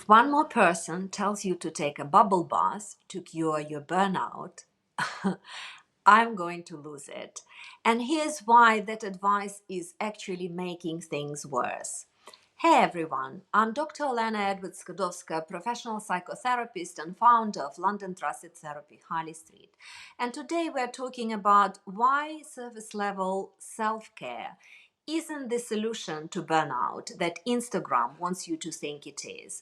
If one more person tells you to take a bubble bath to cure your burnout, I'm going to lose it. And here's why that advice is actually making things worse. Hey everyone, I'm Dr. Olena Skłodowska, professional psychotherapist and founder of London Trusted Therapy Harley Street. And today we're talking about why surface level self-care isn't the solution to burnout that Instagram wants you to think it is.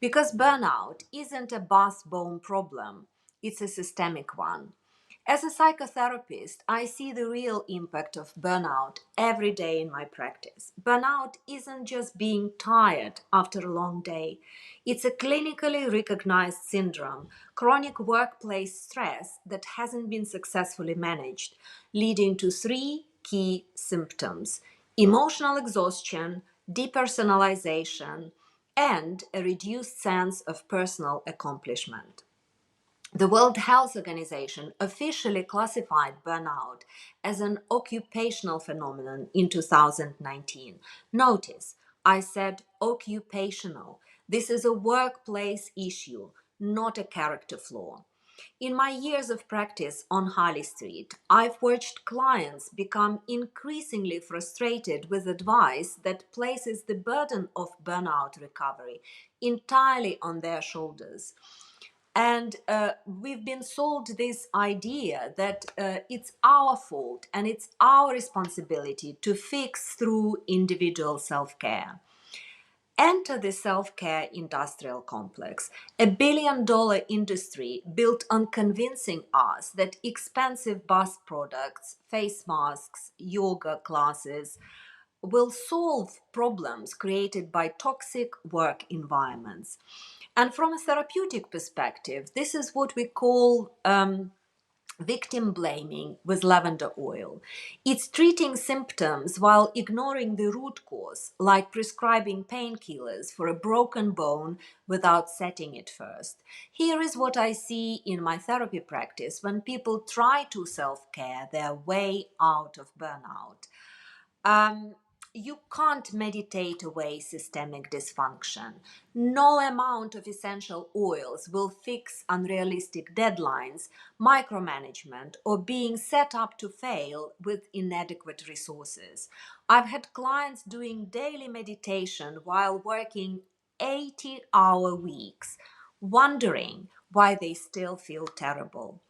Because burnout isn't a bath bomb problem, it's a systemic one. As a psychotherapist, I see the real impact of burnout every day in my practice. Burnout isn't just being tired after a long day. It's a clinically recognized syndrome, chronic workplace stress that hasn't been successfully managed, leading to three key symptoms: emotional exhaustion, depersonalization, and a reduced sense of personal accomplishment. The World Health Organization officially classified burnout as an occupational phenomenon in 2019. Notice, I said occupational. This is a workplace issue, not a character flaw. In my years of practice on Harley Street, I've watched clients become increasingly frustrated with advice that places the burden of burnout recovery entirely on their shoulders. And we've been sold this idea that it's our fault and it's our responsibility to fix through individual self-care. Enter the self-care industrial complex, a $1 billion industry built on convincing us that expensive bath products, face masks, yoga classes will solve problems created by toxic work environments. And from a therapeutic perspective, this is what we call victim blaming with lavender oil. It's treating symptoms while ignoring the root cause, like prescribing painkillers for a broken bone without setting it first. Here is what I see in my therapy practice when people try to self-care their way out of burnout. You can't meditate away systemic dysfunction. No amount of essential oils will fix unrealistic deadlines, micromanagement, or being set up to fail with inadequate resources. I've had clients doing daily meditation while working 80-hour weeks, wondering why they still feel terrible.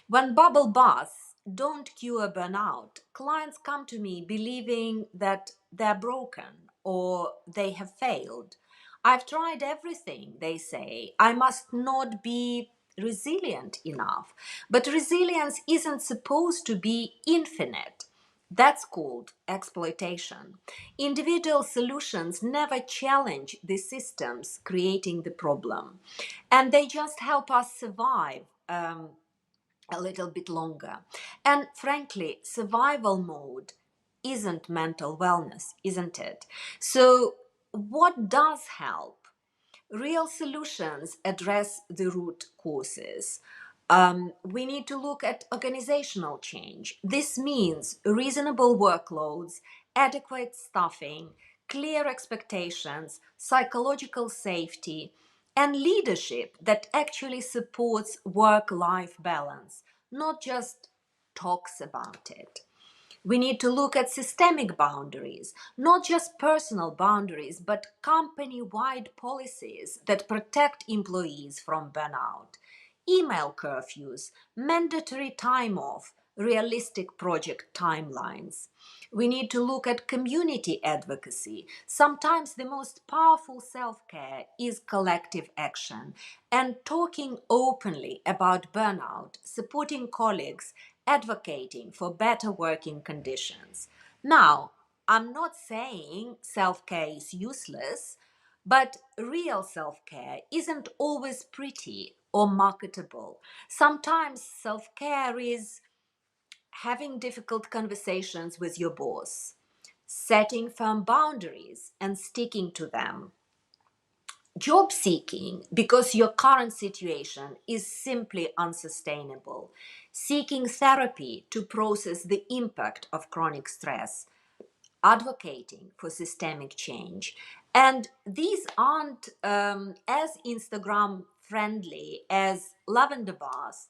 When bubble baths don't cure burnout, clients come to me believing that they're broken or they have failed. I've tried everything, they say. I must not be resilient enough. But resilience isn't supposed to be infinite. That's called exploitation. Individual solutions never challenge the systems creating the problem, and they just help us survive a little bit longer. And frankly, survival mode isn't mental wellness, isn't it? So, what does help? Real solutions address the root causes. We need to look at organizational change. This means reasonable workloads, adequate staffing, clear expectations, psychological safety, and leadership that actually supports work-life balance, not just talks about it. We need to look at systemic boundaries, not just personal boundaries, but company-wide policies that protect employees from burnout. Email curfews, mandatory time off, realistic project timelines. We need to look at community advocacy. Sometimes the most powerful self-care is collective action and talking openly about burnout, supporting colleagues, advocating for better working conditions. Now, I'm not saying self-care is useless, but real self-care isn't always pretty or marketable. Sometimes self-care is having difficult conversations with your boss, setting firm boundaries and sticking to them, job seeking because your current situation is simply unsustainable, seeking therapy to process the impact of chronic stress, advocating for systemic change, And these aren't as Instagram friendly as lavender bars,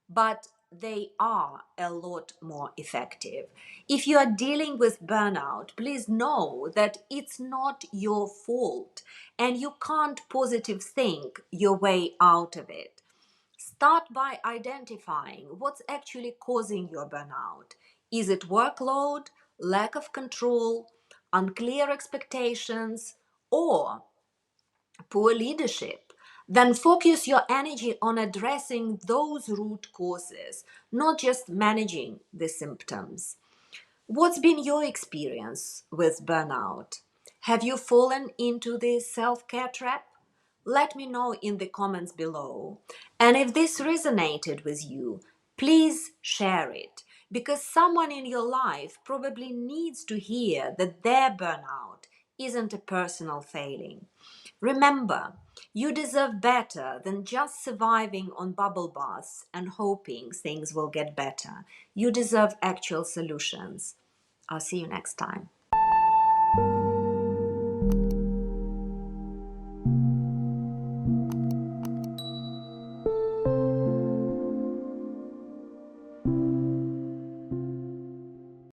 but they are a lot more effective. If you are dealing with burnout, please know that it's not your fault and you can't positive think your way out of it. Start by identifying what's actually causing your burnout. Is it workload, lack of control, unclear expectations, or poor leadership? Then focus your energy on addressing those root causes, not just managing the symptoms. What's been your experience with burnout? Have you fallen into the self care trap? Let me know in the comments below. And if this resonated with you, please share it because someone in your life probably needs to hear that their burnout isn't a personal failing. Remember, you deserve better than just surviving on bubble baths and hoping things will get better. You deserve actual solutions. I'll see you next time.